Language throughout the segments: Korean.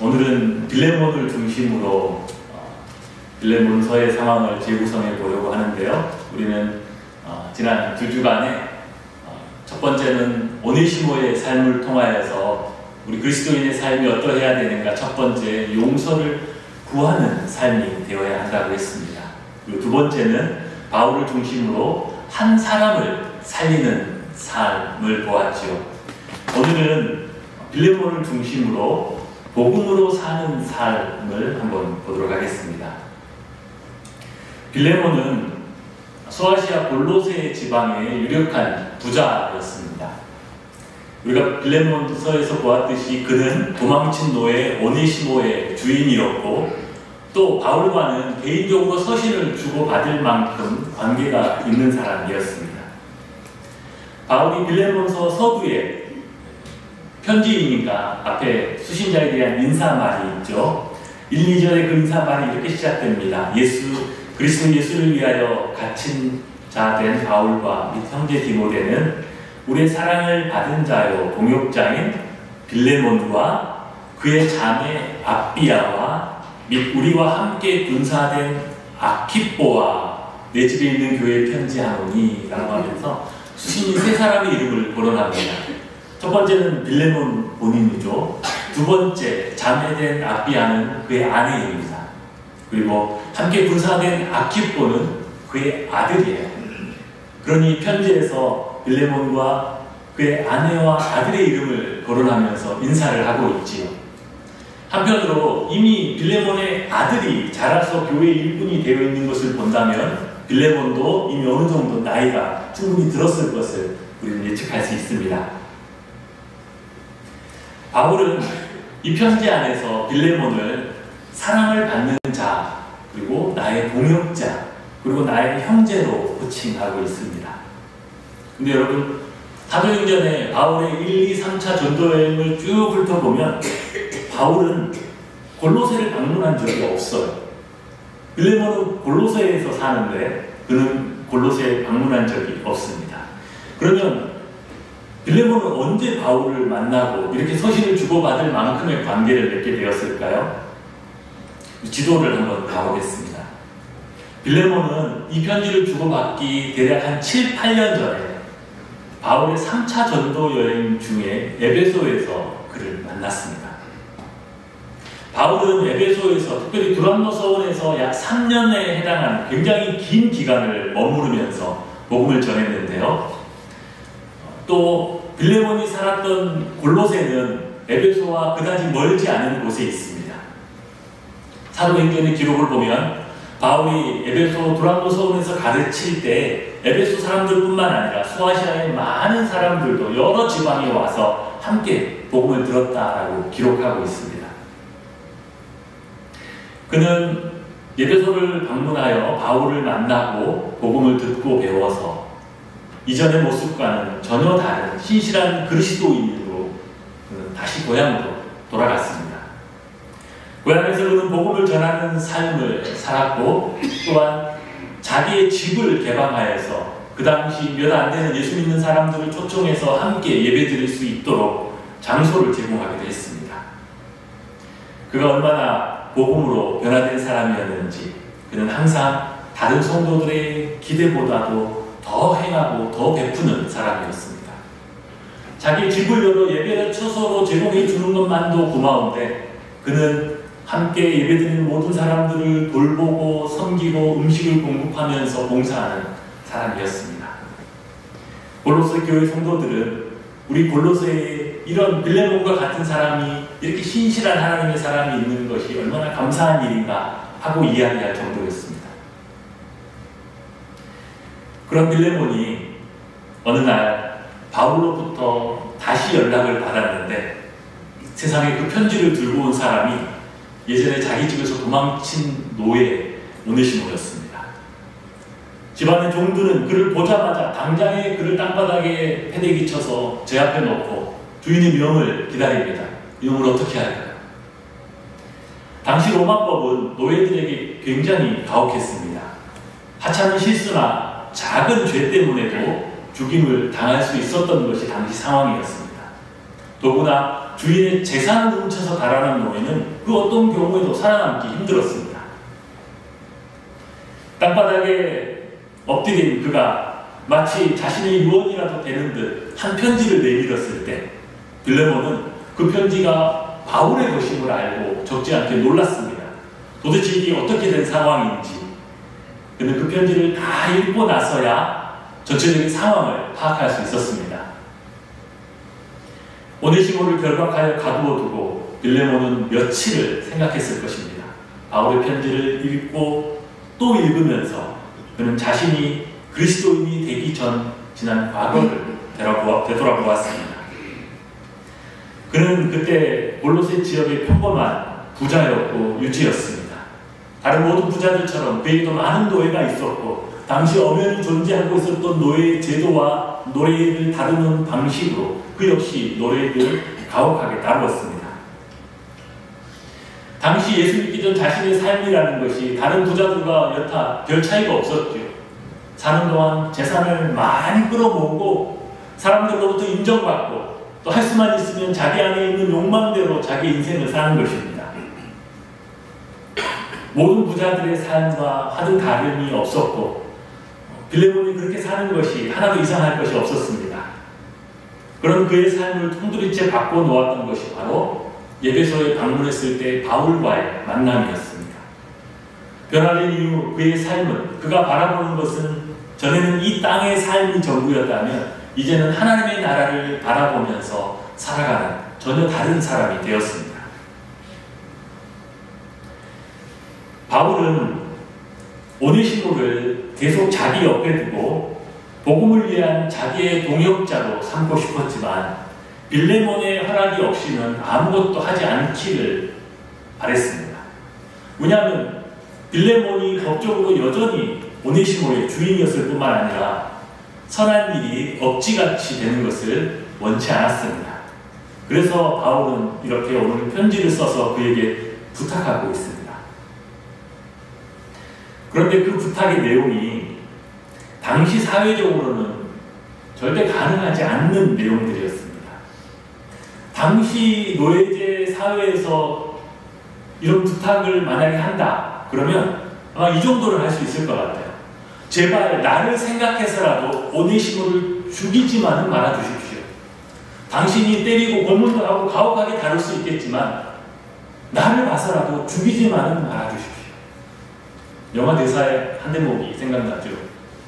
오늘은 빌레몬을 중심으로 빌레몬서의 상황을 재구성해 보려고 하는데요. 우리는 지난 두 주간에 첫 번째는 오네시모의 삶을 통하여서 우리 그리스도인의 삶이 어떠해야 되는가, 첫 번째 용서를 구하는 삶이 되어야 한다고 했습니다. 그리고 두 번째는 바울을 중심으로 한 사람을 살리는 삶을 보았죠. 오늘은 빌레몬을 중심으로 복음으로 사는 삶을 한번 보도록 하겠습니다. 빌레몬은 소아시아 골로새 지방의 유력한 부자였습니다. 우리가 빌레몬서에서 보았듯이 그는 도망친 노예 오네시모의 주인이었고, 또 바울과는 개인적으로 서신을 주고받을 만큼 관계가 있는 사람이었습니다. 바울이 빌레몬서 서두에 편지이니까 앞에 수신자에 대한 인사말이 있죠. 1, 2절의 그 인사말이 이렇게 시작됩니다. 그리스도 예수를 위하여 갇힌 자 된 바울과 및 형제 디모데는 우리의 사랑을 받은 자요 동역자인 빌레몬과 그의 자매 아비아와 및 우리와 함께 군사된 아키뽀와 내 집에 있는 교회에 편지하노니 라고 하면서 수신인 세 사람의 이름을 거론합니다. 첫 번째는 빌레몬 본인이죠. 두 번째 자매된 아비아는 그의 아내입니다. 그리고 함께 군사된 아키뽀는 그의 아들이에요. 그러니 편지에서 빌레몬과 그의 아내와 아들의 이름을 거론하면서 인사를 하고 있지요. 한편으로 이미 빌레몬의 아들이 자라서 교회 일꾼이 되어 있는 것을 본다면 빌레몬도 이미 어느 정도 나이가 충분히 들었을 것을 우리는 예측할 수 있습니다. 바울은 이 편지 안에서 빌레몬을 사랑을 받는 자, 그리고 나의 동역자, 그리고 나의 형제로 호칭하고 있습니다. 근데 여러분, 사도행전에 바울의 1, 2, 3차 전도여행을 쭉 훑어보면 바울은 골로새를 방문한 적이 없어요. 빌레몬은 골로새에서 사는데 그는 골로새에 방문한 적이 없습니다. 그러면 빌레몬은 언제 바울을 만나고 이렇게 서신을 주고받을 만큼의 관계를 맺게 되었을까요? 지도를 한번 가보겠습니다. 빌레몬은 이 편지를 주고받기 대략 한 7, 8년 전에 바울의 3차 전도 여행 중에 에베소에서 그를 만났습니다. 바울은 에베소에서, 특별히 두란노 서원에서 약 3년에 해당하는 굉장히 긴 기간을 머무르면서 복음을 전했는데요. 또 빌레몬이 살았던 골로새는 에베소와 그다지 멀지 않은 곳에 있습니다. 사도행전의 기록을 보면 바울이 에베소 두란노 서원에서 가르칠 때 에베소 사람들뿐만 아니라 소아시아의 많은 사람들도 여러 지방에 와서 함께 복음을 들었다라고 기록하고 있습니다. 그는 에베소를 방문하여 바울을 만나고 복음을 듣고 배워서 이전의 모습과는 전혀 다른 신실한 그리스도인으로 다시 고향으로 돌아갔습니다. 고향에서 그는 복음을 전하는 삶을 살았고, 또한 자기의 집을 개방하여서 그 당시 몇 안 되는 예수 믿는 사람들을 초청해서 함께 예배드릴 수 있도록 장소를 제공하기도 했습니다. 그가 얼마나 복음으로 변화된 사람이었는지 그는 항상 다른 성도들의 기대보다도 더 행하고 더 베푸는 사람이었습니다. 자기 집을 열어 예배를 처소로 제공해 주는 것만도 고마운데 그는 함께 예배드리는 모든 사람들을 돌보고 섬기고 음식을 공급하면서 봉사하는 사람이었습니다. 골로새 교회 성도들은 우리 골로새에 이런 빌레몬과 같은 사람이, 이렇게 신실한 하나님의 사람이 있는 것이 얼마나 감사한 일인가 하고 이야기할 정도였습니다. 그런 빌레몬이 어느 날 바울로부터 다시 연락을 받았는데 세상에 그 편지를 들고 온 사람이 예전에 자기 집에서 도망친 노예 오네시모였습니다. 집안의 종들은 그를 보자마자 당장에 그를 땅바닥에 패대기 쳐서 제 앞에 놓고 주인의 명을 기다립니다. 이 명을 어떻게 할까요? 당시 로마법은 노예들에게 굉장히 가혹했습니다. 하찮은 실수나 작은 죄 때문에도 죽임을 당할 수 있었던 것이 당시 상황이었습니다. 더구나 주인의 재산을 훔쳐서 달아난 노예는 그 어떤 경우에도 살아남기 힘들었습니다. 땅바닥에 엎드린 그가 마치 자신의 유언이라도 되는 듯 한 편지를 내밀었을 때 빌레몬은 그 편지가 바울의 것임을 알고 적지 않게 놀랐습니다. 도대체 이게 어떻게 된 상황인지. 그는 그 편지를 다 읽고 나서야 전체적인 상황을 파악할 수 있었습니다. 오네시모를 결박하여 가두어 두고 빌레몬은 며칠을 생각했을 것입니다. 바울의 편지를 읽고 또 읽으면서 그는 자신이 그리스도인이 되기 전 지난 과거를 되돌아보았습니다. 그는 그때 골로새 지역의 평범한 부자였고 유지였습니다. 다른 모든 부자들처럼 그에게도 많은 노예가 있었고 당시 엄연히 존재하고 있었던 노예의 제도와 노예를 다루는 방식으로 그 역시 노예를 가혹하게 다루었습니다. 당시 예수 믿기 전 자신의 삶이라는 것이 다른 부자들과 여타 별 차이가 없었죠. 사는 동안 재산을 많이 끌어모으고 사람들로부터 인정받고 또 할 수만 있으면 자기 안에 있는 욕망대로 자기 인생을 사는 것입니다. 모든 부자들의 삶과 하등 다름이 없었고 빌레몬이 그렇게 사는 것이 하나도 이상할 것이 없었습니다. 그런 그의 삶을 통두리째 바꿔 놓았던 것이 바로 에베소에 방문했을 때 바울과의 만남이었습니다. 변화된 이후 그의 삶은 그가 바라보는 것은 전에는 이 땅의 삶이 전부였다면 이제는 하나님의 나라를 바라보면서 살아가는 전혀 다른 사람이 되었습니다. 바울은 오네시모를 계속 자기 옆에 두고 복음을 위한 자기의 동역자로 삼고 싶었지만 빌레몬의 허락이 없이는 아무것도 하지 않기를 바랬습니다. 왜냐하면 빌레몬이 법적으로 여전히 오네시모의 주인이었을 뿐만 아니라 선한 일이 억지같이 되는 것을 원치 않았습니다. 그래서 바울은 이렇게 오늘 편지를 써서 그에게 부탁하고 있습니다. 그런데 그 부탁의 내용이 당시 사회적으로는 절대 가능하지 않는 내용들이었습니다. 당시 노예제 사회에서 이런 부탁을 만약에 한다 그러면 아마 이 정도를 할 수 있을 것 같아요. 제발 나를 생각해서라도 오네시모를 죽이지만은 말아주십시오. 당신이 때리고 고문도 하고 가혹하게 다룰 수 있겠지만 나를 봐서라도 죽이지만은 말아주십시오. 영화 대사의 한 대목이 생각나죠.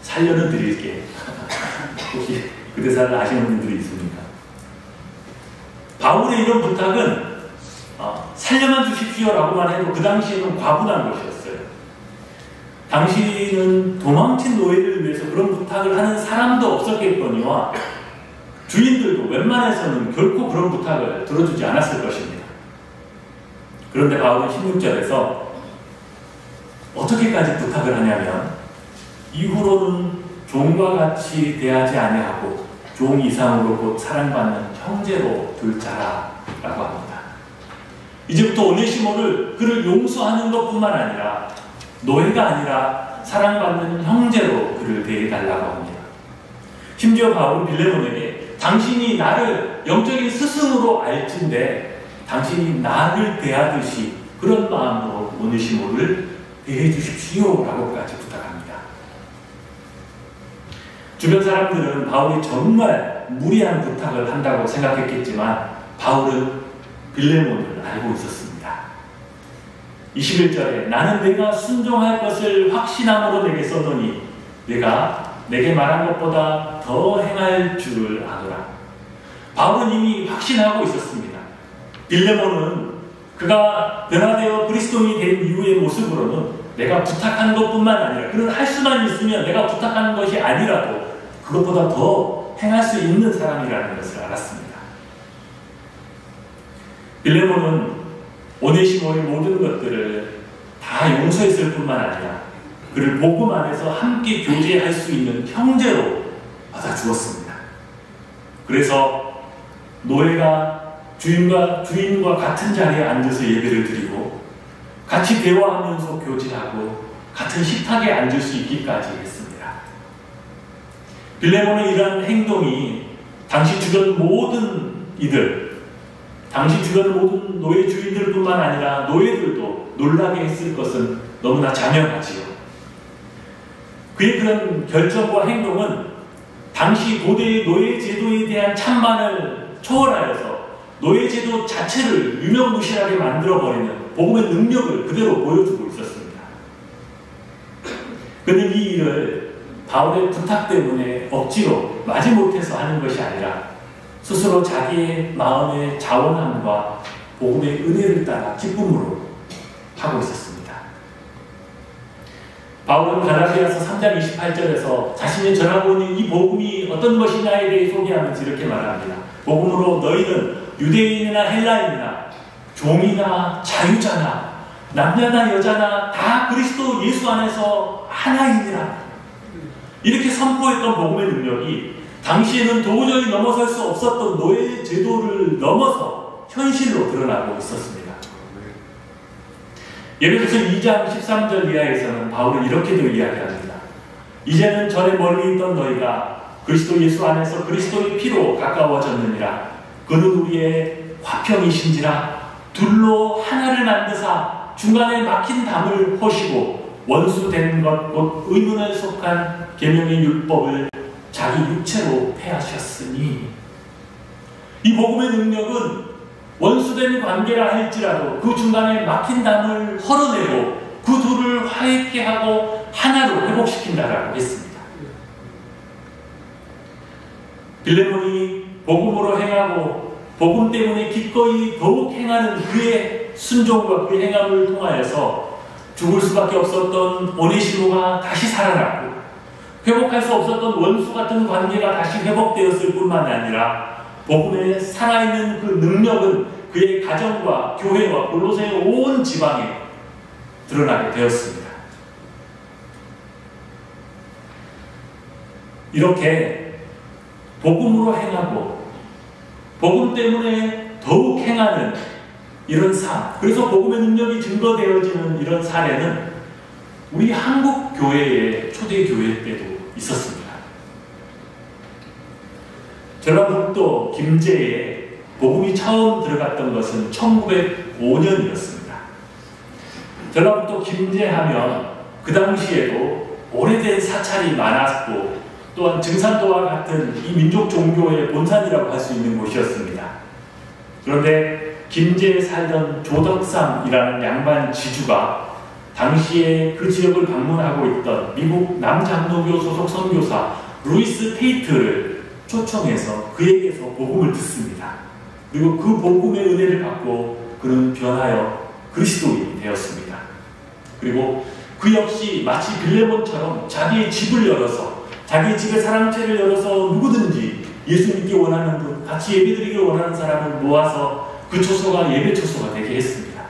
살려는 드릴게. 혹시 그 대사를 아시는 분들이 있습니까? 바울의 이런 부탁은 살려만 주십시오라고만 해도 그 당시에는 과분한 것이었어요. 당시는 도망친 노예를 위해서 그런 부탁을 하는 사람도 없었겠거니와 주인들도 웬만해서는 결코 그런 부탁을 들어주지 않았을 것입니다. 그런데 바울은 16절에서 어떻게까지 부탁을 하냐면 이후로는 종과 같이 대하지 아니하고 종 이상으로 곧 사랑받는 형제로 둘 자라 라고 합니다. 이제부터 오네시모를 그를 용서하는 것뿐만 아니라 노예가 아니라 사랑받는 형제로 그를 대해달라고 합니다. 심지어 바울은 빌레몬에게 당신이 나를 영적인 스승으로 알진대 당신이 나를 대하듯이 그런 마음으로 오네시모를 대해 주십시오 라고까지 부탁합니다. 주변 사람들은 바울이 정말 무리한 부탁을 한다고 생각했겠지만 바울은 빌레몬을 알고 있었습니다. 21절에 나는 내가 순종할 것을 확신함으로 내게 써노니 내가 내게 말한 것보다 더 행할 줄을 아노라. 바울은 이미 확신하고 있었습니다. 빌레몬은 그가 변화되어 그리스도인이 된 이후의 모습으로는 내가 부탁한 것뿐만 아니라 그는 할 수만 있으면 내가 부탁하는 것이 아니라도 그것보다 더 행할 수 있는 사람이라는 것을 알았습니다. 빌레몬은 오네시모의 모든 것들을 다 용서했을 뿐만 아니라 그를 복음 안에서 함께 교제할 수 있는 형제로 받아주었습니다. 그래서 노예가 주인과 같은 자리에 앉아서 예배를 드리고 같이 대화하면서 교제하고 같은 식탁에 앉을 수 있기까지 했습니다. 빌레몬의 이러한 행동이 당시 주변 모든 이들 당시 주변 모든 노예 주인들뿐만 아니라 노예들도 놀라게 했을 것은 너무나 자명하지요. 그의 그런 결정과 행동은 당시 고대의 노예 제도에 대한 찬반을 초월하여서 노예 제도 자체를 유명무실하게 만들어버리는 복음의 능력을 그대로 보여주고 있었습니다. 그는 이 일을 바울의 부탁 때문에 억지로 마지못해서 하는 것이 아니라 스스로 자기의 마음의 자원함과 복음의 은혜를 따라 기쁨으로 하고 있었습니다. 바울은 갈라디아서 3장 28절에서 자신이 전하고 있는 이 복음이 어떤 것이냐에 대해 소개하면서 이렇게 말합니다. 복음으로 너희는 유대인이나 헬라인이나 종이나 자유자나 남자나 여자나 다 그리스도 예수 안에서 하나이니라. 이렇게 선포했던 복음의 능력이 당시에는 도저히 넘어설 수 없었던 노예 제도를 넘어서 현실로 드러나고 있었습니다. 예를 들어서 2장 13절 이하에서는 바울은 이렇게도 이야기합니다. 이제는 전에 멀리 있던 너희가 그리스도 예수 안에서 그리스도의 피로 가까워졌느니라. 그는 우리의 화평이신지라. 둘로 하나를 만드사 중간에 막힌 담을 허시고 원수된 것 곧 의문에 속한 계명의 율법을 자기 육체로 폐하셨으니. 이 복음의 능력은 원수된 관계라 할지라도 그 중간에 막힌 담을 헐어내고 그 둘을 화해케 하고 하나로 회복시킨다라고 했습니다. 빌레몬이 복음으로 행하고 복음 때문에 기꺼이 더욱 행하는 그의 순종과 그의 행함을 통하여서 죽을 수밖에 없었던 오네시모가 다시 살아났고 회복할 수 없었던 원수 같은 관계가 다시 회복되었을 뿐만 아니라 복음에 살아있는 그 능력은 그의 가정과 교회와 골로새의 온 지방에 드러나게 되었습니다. 이렇게 복음으로 행하고 복음 때문에 더욱 행하는 이런 삶, 그래서 복음의 능력이 증거되어지는 이런 사례는 우리 한국 교회의 초대교회 때도 있었습니다. 전라북도 김제에 복음이 처음 들어갔던 것은 1905년이었습니다. 전라북도 김제 하면 그 당시에도 오래된 사찰이 많았고 또한 증산도와 같은 이 민족 종교의 본산이라고 할 수 있는 곳이었습니다. 그런데 김제에 살던 조덕삼이라는 양반 지주가 당시에 그 지역을 방문하고 있던 미국 남장로교 소속 선교사 루이스 테이트를 초청해서 그에게서 복음을 듣습니다. 그리고 그 복음의 은혜를 받고 그는 변하여 그리스도인이 되었습니다. 그리고 그 역시 마치 빌레몬처럼 자기의 집을 열어서 자기의 집의 사랑채를 열어서 누구든지 예수 믿기 원하는 분, 같이 예배드리기 원하는 사람을 모아서 그 초소가 예배 초소가 되게 했습니다.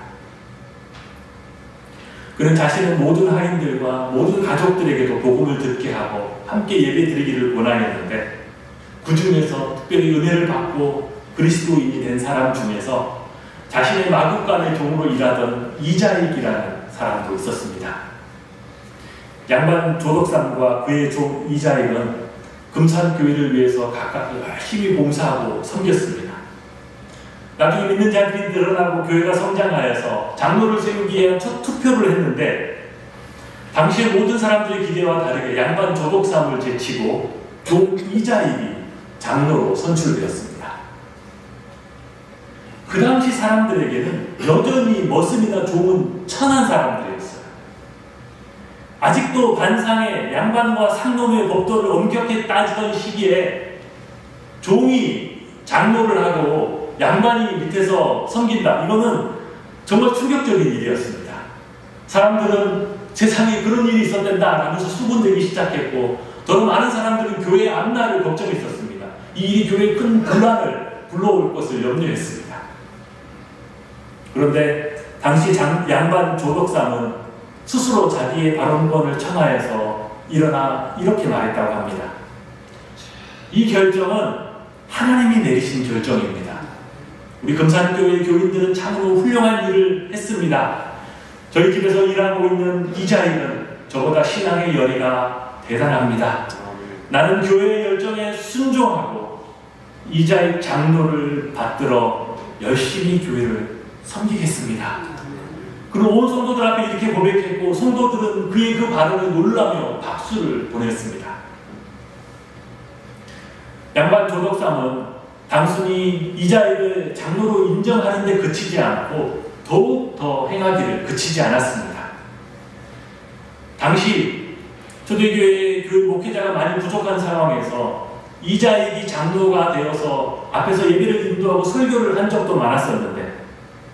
그는 자신의 모든 하인들과 모든 가족들에게도 복음을 듣게 하고 함께 예배드리기를 원하였는데 그 중에서 특별히 은혜를 받고 그리스도인이 된 사람 중에서 자신의 마국간의 종으로 일하던 이자익이라는 사람도 있었습니다. 양반 조덕삼과 그의 종 이자익은 금산교회를 위해서 각각 열심히 봉사하고 섬겼습니다. 나중에 믿는 자들이 늘어나고 교회가 성장하여서 장로를 세우기 위한 첫 투표를 했는데 당시의 모든 사람들의 기대와 다르게 양반 조덕삼을 제치고 종 이자익이 장로로 선출되었습니다. 그 당시 사람들에게는 여전히 머슴이나 종은 천한 사람들이었어요. 아직도 반상의 양반과 상놈의 법도를 엄격히 따지던 시기에 종이 장로를 하고 양반이 밑에서 섬긴다. 이거는 정말 충격적인 일이었습니다. 사람들은 세상에 그런 일이 있었단다 라면서 수군대기 시작했고 더 많은 사람들은 교회의 앞날을 걱정했었습니다. 이 일이 교회에 큰 분란을 불러올 것을 염려했습니다. 그런데 당시 양반 조덕삼은 스스로 자기의 발언권을 청하여서 일어나 이렇게 말했다고 합니다. 이 결정은 하나님이 내리신 결정입니다. 우리 금산교회 교인들은 참으로 훌륭한 일을 했습니다. 저희 집에서 일하고 있는 이자익은 저보다 신앙의 열의가 대단합니다. 나는 교회의 열정에 순종하고 이자익 장로를 받들어 열심히 교회를 섬기겠습니다. 그리고 온 성도들 앞에 이렇게 고백했고 성도들은 그의 그 발언을 놀라며 박수를 보냈습니다. 양반 조덕삼은 단순히 이자익을 장로로 인정하는 데 그치지 않고 더욱 더 행하기를 그치지 않았습니다. 당시 초대교회의 그 목회자가 많이 부족한 상황에서 이자익이 장로가 되어서 앞에서 예배를 인도하고 설교를 한 적도 많았었는데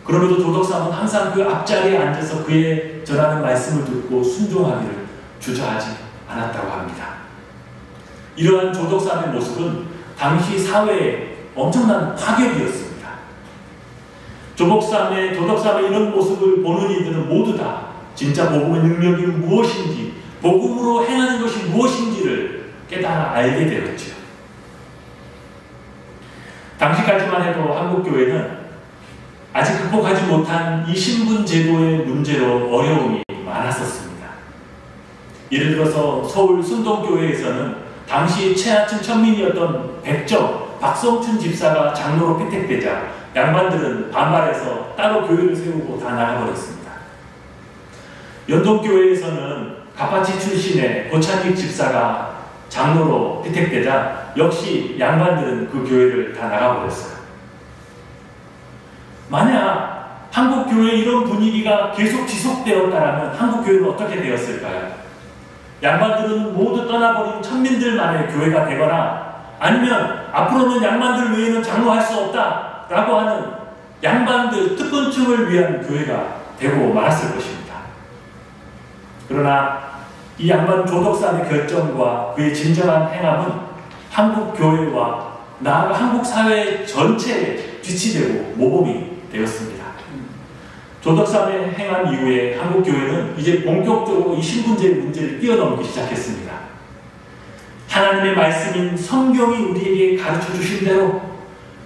그럼에도 조덕삼은 항상 그 앞자리에 앉아서 그의 전하는 말씀을 듣고 순종하기를 주저하지 않았다고 합니다. 이러한 조덕삼의 모습은 당시 사회에 엄청난 파격이었습니다. 조덕삼의 이런 모습을 보는 이들은 모두 다 진짜 복음의 능력이 무엇인지, 복음으로 행하는 것이 무엇인지를 깨달아 알게 되었죠. 당시까지만 해도 한국교회는 아직 극복하지 못한 이 신분 제도의 문제로 어려움이 많았었습니다. 예를 들어서 서울 순동교회에서는 당시 최하층 천민이었던 백정, 박성춘 집사가 장로로 피택되자 양반들은 반발해서 따로 교회를 세우고 다 나가버렸습니다. 연동교회에서는 가파치 출신의 고찬익 집사가 장로로 피택되자 역시 양반들은 그 교회를 다 나가버렸어요. 만약 한국교회의 이런 분위기가 계속 지속되었다면 한국교회는 어떻게 되었을까요? 양반들은 모두 떠나버린 천민들만의 교회가 되거나 아니면 앞으로는 양반들 외에는 장로할 수 없다 라고 하는 양반들 특권층을 위한 교회가 되고 말았을 것입니다. 그러나 이 양반 조덕삼의 결정과 그의 진정한 행함은 한국 교회와 나아가 한국 사회 전체에 빛이 되고 모범이 되었습니다. 조덕삼의 행함 이후에 한국 교회는 이제 본격적으로 이 신분제의 문제를 뛰어넘기 시작했습니다. 하나님의 말씀인 성경이 우리에게 가르쳐 주신 대로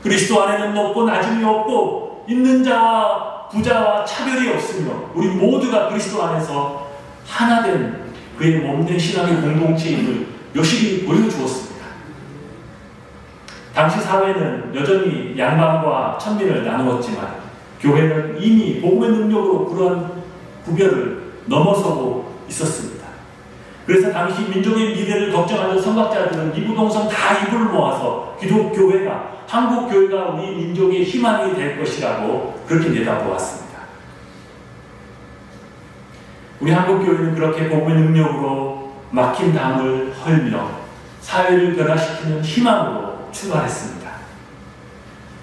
그리스도 안에는 높고 낮음이 없고 있는 자와 부자와 차별이 없으며 우리 모두가 그리스도 안에서 하나된 그의 몸된 신앙의 공동체임을 여실히 보여주었습니다. 당시 사회는 여전히 양반과 천민을 나누었지만 교회는 이미 복음의 능력으로 그러한 구별을 넘어서고 있었습니다. 그래서 당시 민족의 미래를 걱정하는 선각자들은 이구동성 다 입을 모아서 기독교회가 한국교회가 우리 민족의 희망이 될 것이라고 그렇게 내다보았습니다. 우리 한국교회는 그렇게 복음의 능력으로 막힌 담을 헐며 사회를 변화시키는 희망으로 출발했습니다.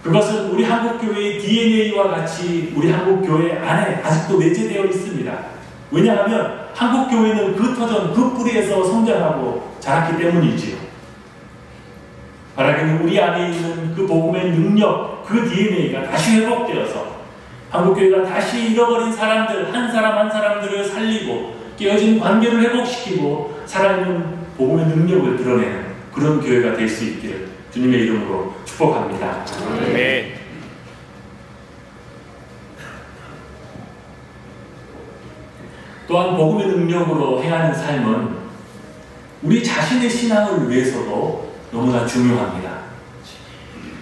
그것은 우리 한국교회의 DNA와 같이 우리 한국교회 안에 아직도 내재되어 있습니다. 왜냐하면 한국교회는 그 터전, 그 뿌리에서 성장하고 자랐기 때문이지요. 바라기는 우리 안에 있는 그 복음의 능력, 그 DNA가 다시 회복되어서 한국교회가 다시 잃어버린 사람들, 한 사람 한 사람들을 살리고 깨어진 관계를 회복시키고 살아있는 복음의 능력을 드러내는 그런 교회가 될 수 있기를 주님의 이름으로 축복합니다. 네. 또한 복음의 능력으로 행하는 삶은 우리 자신의 신앙을 위해서도 너무나 중요합니다.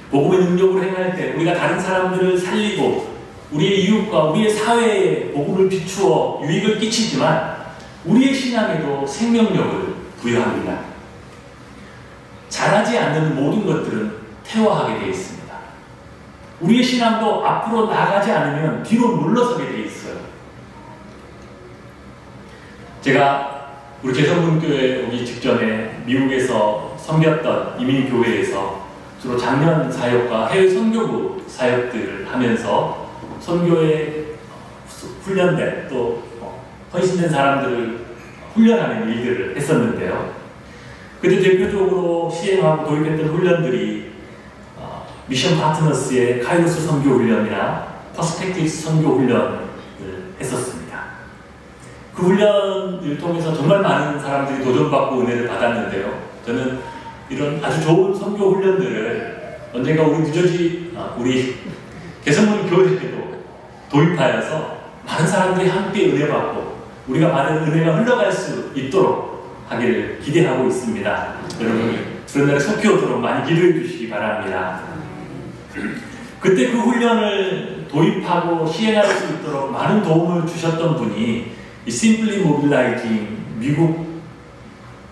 복음의 능력으로 행할 때 우리가 다른 사람들을 살리고 우리의 이웃과 우리의 사회에 복음을 비추어 유익을 끼치지만 우리의 신앙에도 생명력을 부여합니다. 자라지 않는 모든 것들은 퇴화하게 되어 있습니다. 우리의 신앙도 앞으로 나가지 않으면 뒤로 물러서게 되어 있어요. 제가 우리 개성분교회 오기 직전에 미국에서 섬겼던 이민교회에서 주로 장년 사역과 해외 선교부 사역들을 하면서 선교에 훈련된 또 헌신된 사람들을 훈련하는 일들을 했었는데요. 그때 대표적으로 시행하고 도입했던 훈련들이 미션 파트너스의 카이로스 선교 훈련이나 퍼스펙티브스 선교 훈련을 했었습니다. 그 훈련을 통해서 정말 많은 사람들이 도전받고 은혜를 받았는데요. 저는 이런 아주 좋은 선교 훈련들을 언젠가 우리 개성문 교회에도 도입하여서 많은 사람들이 함께 은혜 받고 우리가 받은 은혜가 흘러갈 수 있도록 하기를 기대하고 있습니다. 여러분 그런 날에 속히 오도록 많이 기도해 주시기 바랍니다. 그때 그 훈련을 도입하고 시행할 수 있도록 많은 도움을 주셨던 분이 이 Simply Mobilizing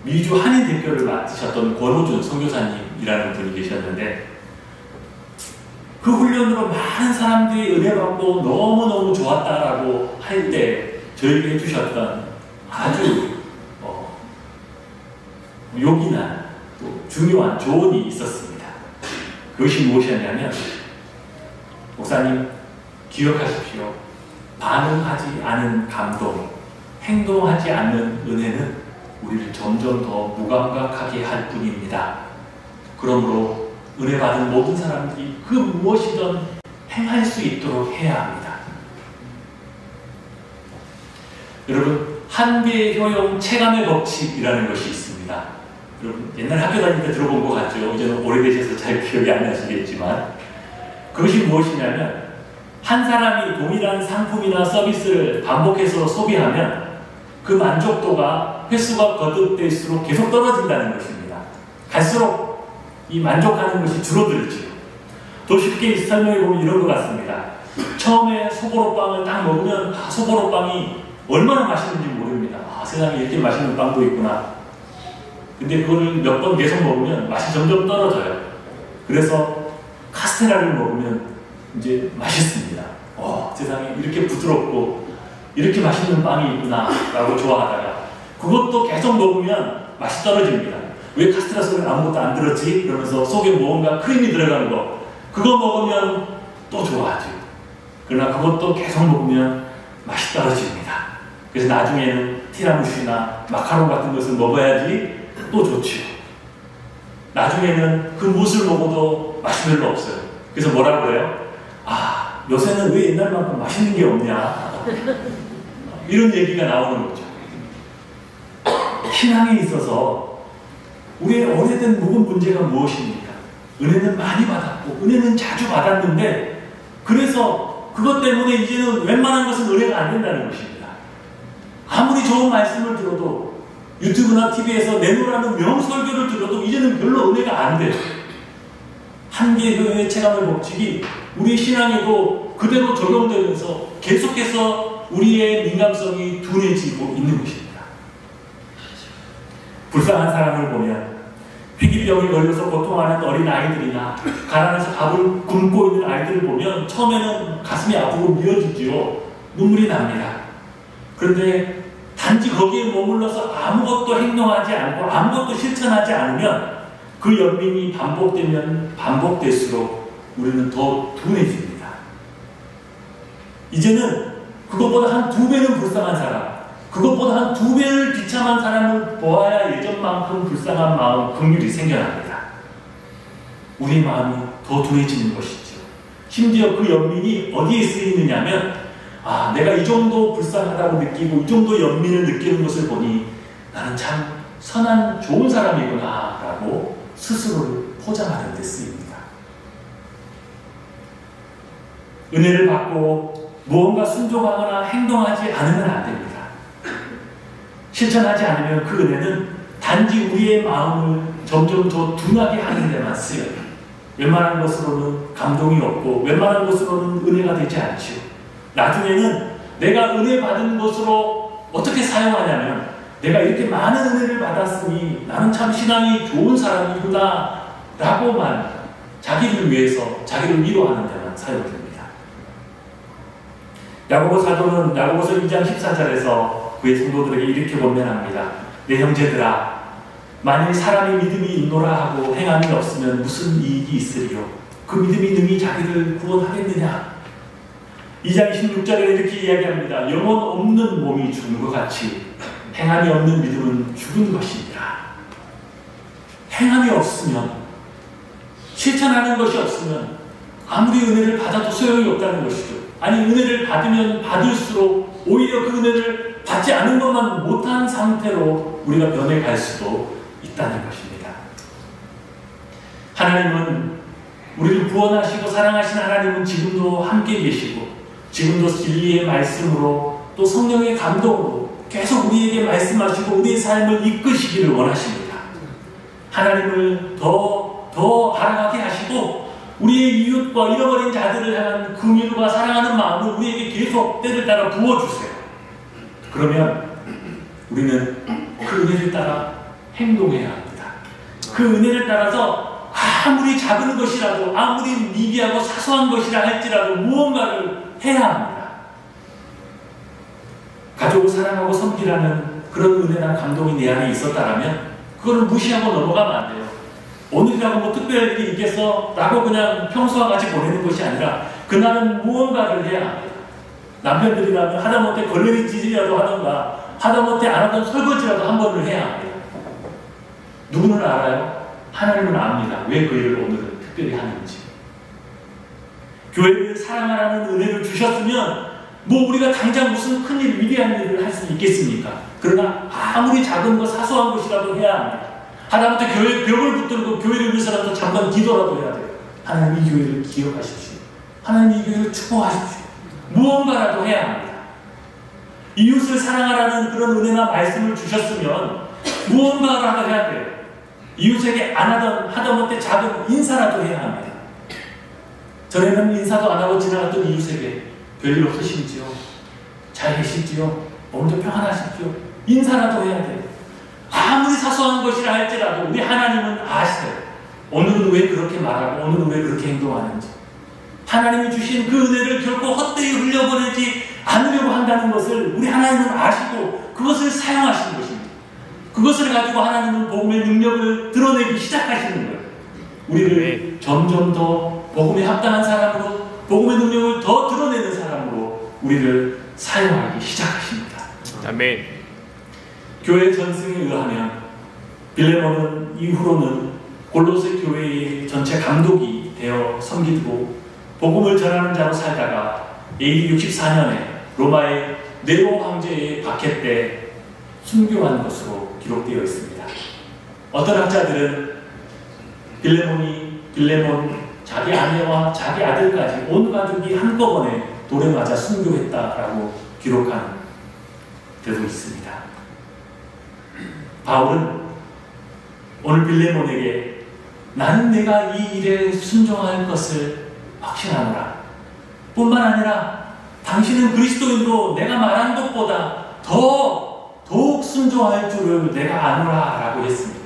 미주 한인 대표를 맡으셨던 권호준 선교사님이라는 분이 계셨는데, 그 훈련으로 많은 사람들이 은혜 받고 너무너무 좋았다라고 할 때 저에게 해주셨던 아주 요긴한 또 중요한 조언이 있었습니다. 그것이 무엇이었냐면, 목사님 기억하십시오. 반응하지 않은 감동, 행동하지 않는 은혜는 우리를 점점 더 무감각하게 할 뿐입니다. 그러므로 은혜 받은 모든 사람들이 그 무엇이든 행할 수 있도록 해야 합니다. 여러분, 한계의 효용, 체감의 법칙이라는 것이 있습니다. 여러분, 옛날 학교 다닐 때 들어본 것 같죠? 이제는 오래되셔서 잘 기억이 안 나시겠지만, 그것이 무엇이냐면, 한 사람이 동일한 상품이나 서비스를 반복해서 소비하면 그 만족도가 횟수가 거듭될수록 계속 떨어진다는 것입니다. 갈수록 이 만족하는 것이 줄어들지요. 더 쉽게 설명해 보면 이런 것 같습니다. 처음에 소보로빵을 딱 먹으면 소보로빵이 얼마나 맛있는지 모릅니다. 세상에 이렇게 맛있는 빵도 있구나. 근데 그거를 몇 번 계속 먹으면 맛이 점점 떨어져요. 그래서 카스테라를 먹으면 이제 맛있습니다. 세상에 이렇게 부드럽고 이렇게 맛있는 빵이 있구나 라고 좋아하다가 그것도 계속 먹으면 맛이 떨어집니다. 왜 카스테라 속에 아무것도 안 들었지? 그러면서 속에 무언가 크림이 들어가는 거, 그거 먹으면 또 좋아하죠. 그러나 그것도 계속 먹으면 맛이 떨어집니다. 그래서 나중에는 티라미수나 마카롱 같은 것을 먹어야지 또 좋지요. 나중에는 그 무엇을 먹어도 맛이 별로 없어요. 그래서 뭐라고 해요? 요새는 왜 옛날만큼 맛있는 게 없냐? 이런 얘기가 나오는 거죠. 신앙에 있어서 우리의 오래된 묵은 문제가 무엇입니까? 은혜는 많이 받았고 은혜는 자주 받았는데, 그래서 그것 때문에 이제는 웬만한 것은 은혜가 안 된다는 것입니다. 아무리 좋은 말씀을 들어도, 유튜브나 TV에서 내놓으라는 명설교를 들어도 이제는 별로 은혜가 안 돼요. 한계의 효용의 체감의 법칙이 우리 신앙에도 그대로 적용되면서 계속해서 우리의 민감성이 둔해지고 있는 것입니다. 불쌍한 사람을 보면 희귀병에 걸려서 고통하는 어린 아이들이나 가난해서 밥을 굶고 있는 아이들을 보면 처음에는 가슴이 아프고 미어지지요. 눈물이 납니다. 그런데 단지 거기에 머물러서 아무것도 행동하지 않고 아무것도 실천하지 않으면 그 연민이 반복되면 반복될수록 우리는 더 둔해집니다. 이제는 그것보다 한 2배는 불쌍한 사람, 그것보다 한 2배를 비참한 사람을 보아야 예전만큼 불쌍한 마음, 긍휼이 생겨납니다. 우리 마음이 더 둔해지는 것이죠. 심지어 그 연민이 어디에 쓰이느냐면, 내가 이 정도 불쌍하다고 느끼고 이 정도 연민을 느끼는 것을 보니 나는 참 선한 좋은 사람이구나 라고 스스로를 포장하는 데 쓰입니다. 은혜를 받고 무언가 순종하거나 행동하지 않으면 안 됩니다. 실천하지 않으면 그 은혜는 단지 우리의 마음을 점점 더 둔하게 하는 데만 쓰여요. 웬만한 것으로는 감동이 없고 웬만한 것으로는 은혜가 되지 않지요. 나중에는 내가 은혜 받은 것으로 어떻게 사용하냐면, 내가 이렇게 많은 은혜를 받았으니 나는 참 신앙이 좋은 사람이구나 라고만 자기를 위해서, 자기를 위로하는 데만 사용됩니다. 야고보 사도는 야고보서 2장 14절에서 그의 성도들에게 이렇게 권면합니다. 내 형제들아, 만일 사람이 믿음이 있노라 하고 행함이 없으면 무슨 이익이 있으리요? 그 믿음이 능히 자기를 구원하겠느냐? 2장 26절에 이렇게 이야기합니다. 영혼 없는 몸이 죽은 것 같이 행함이 없는 믿음은 죽은 것이니라. 행함이 없으면, 실천하는 것이 없으면 아무리 은혜를 받아도 소용이 없다는 것이죠. 아니, 은혜를 받으면 받을수록 오히려 그 은혜를 받지 않은 것만 못한 상태로 우리가 변해갈 수도 있다는 것입니다. 하나님은, 우리를 구원하시고 사랑하신 하나님은 지금도 함께 계시고 지금도 진리의 말씀으로 또 성령의 감동으로 계속 우리에게 말씀하시고 우리의 삶을 이끄시기를 원하십니다. 하나님을 더 알아가게 하시고 우리의 이웃과 잃어버린 자들을 향한 긍휼과 사랑하는 마음을 우리에게 계속 때를 따라 부어주세요. 그러면 우리는 그 은혜를 따라 행동해야 합니다. 그 은혜를 따라서 아무리 작은 것이라도, 아무리 미비하고 사소한 것이라 할지라도 무언가를 해야 합니다. 가족을 사랑하고 섬기라는 그런 은혜나 감동이 내 안에 있었다라면 그거를 무시하고 넘어가면 안 돼요. 오늘이라고 뭐 특별한 일이 있겠어? 라고 그냥 평소와 같이 보내는 것이 아니라 그날은 무언가를 해야 합니다. 남편들이라면 하다못해 걸레질이라도 하던가 하다못해 안 하던 설거지라도 한 번을 해야 합니다. 누구는 알아요? 하나님은 압니다. 왜 그 일을 오늘은 특별히 하는지. 교회를 사랑하라는 은혜를 주셨으면 뭐 우리가 당장 무슨 큰일, 위대한 일을 할 수 있겠습니까? 그러나 아무리 작은 것, 사소한 것이라도 해야 합니다. 하다못해 교회 벽을 붙들고 교회를 위해서라도 잠깐 기도라도 해야 돼요. 하나님 이 교회를 기억하십시오. 하나님 이 교회를 축복하십시오. 무언가라도 해야 합니다. 이웃을 사랑하라는 그런 은혜나 말씀을 주셨으면 무언가라도 해야 돼요. 이웃에게 안 하던, 하다못해 작은 인사라도 해야 합니다. 전에는 인사도 안 하고 지나갔던 이웃에게 별일 없으신지요? 잘 계실지요? 오늘도 평안하십시오? 인사라도 해야 돼요. 아무리 사소한 것이라 할지라도 우리 하나님은 아시세요. 오늘은 왜 그렇게 말하고 오늘은 왜 그렇게 행동하는지. 하나님이 주신 그 은혜를 결코 헛되이 흘려보내지 않으려고 한다는 것을 우리 하나님은 아시고 그것을 사용하시는 것입니다. 그것을 가지고 하나님은 복음의 능력을 드러내기 시작하시는 거예요. 우리를 점점 더 복음에 합당한 사람으로, 복음의 능력을 더 드러내는 사람으로 우리를 사용하기 시작하십니다. 아멘. 교회 전승에 의하면 빌레몬은 이후로는 골로새 교회의 전체 감독이 되어 섬기고 복음을 전하는 자로 살다가 AD 64년에 로마의 네로 황제의 박해 때 순교한 것으로 기록되어 있습니다. 어떤 학자들은 빌레몬 자기 아내와 자기 아들까지 온 가족이 한꺼번에 돌에 맞아 순교했다라고 기록한 데도 있습니다. 바울은 오늘 빌레몬에게 나는 내가 이 일에 순종할 것을 확신하노라. 뿐만 아니라 당신은 그리스도인으로 내가 말한 것보다 더욱 순종할 줄을 내가 아노라 라고 했습니다.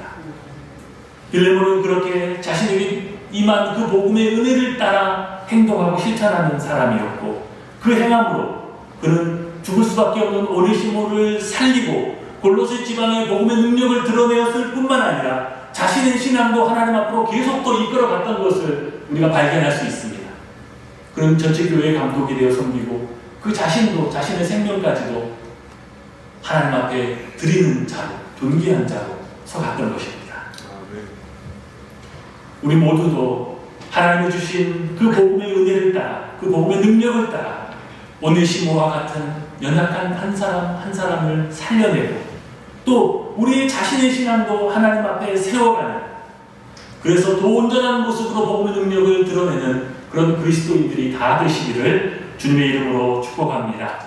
빌레몬은 그렇게 자신에게 임한 그 복음의 은혜를 따라 행동하고 실천하는 사람이었고 그 행함으로 그는 죽을 수밖에 없는 오네시모를 살리고 골로새 지방의 복음의 능력을 드러내었을 뿐만 아니라 자신의 신앙도 하나님 앞으로 계속 더 이끌어갔던 것을 우리가 발견할 수 있습니다. 그는 전체 교회의 감독이 되어 섬기고 그 자신도 자신의 생명까지도 하나님 앞에 드리는 자로, 존귀한 자로 서갔던 것입니다. 우리 모두도 하나님이 주신 그 복음의 은혜를 따라, 그 복음의 능력을 따라 오네시모와 같은 연약한 한 사람 한 사람을 살려내고 또 우리의 자신의 신앙도 하나님 앞에 세워가는, 그래서 더 온전한 모습으로 복음의 능력을 드러내는 그런 그리스도인들이 다 되시기를 주님의 이름으로 축복합니다.